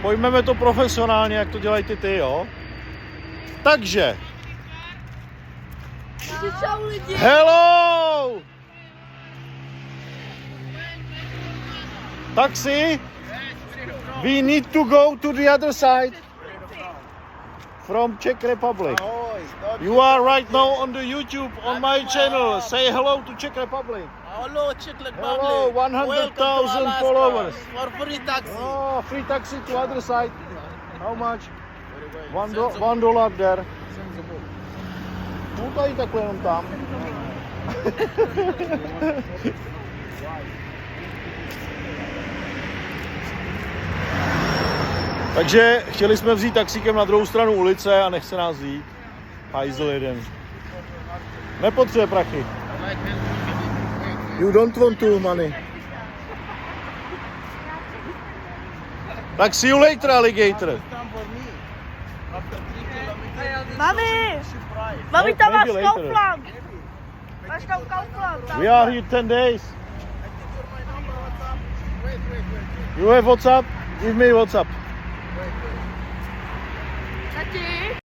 Pojmeme to profesionálně, jak to dělají ty, jo? Takže. Hello! Taxi? We need to go to the other side. From Czech Republic. You are right now on the YouTube on my channel. Say hello to Czech Republic. Hello, Czech Republic. Hello, 100,000 followers. For free taxi. Oh, free taxi to other side. How much? $1 there. No tady takhle jenom tam. Takže chtěli jsme vzít taxíkem na druhou stranu ulice a nechce nás vzít. Hajzl jeden. Nepotřebuje prachy. You don't want to money. Tak see you later, alligator. Mami! Mami, tam máš Maybe later. Kaufland! Máš tam Kaufland! Tam. We are here 10 days. You have WhatsApp? Give me WhatsApp. Tati?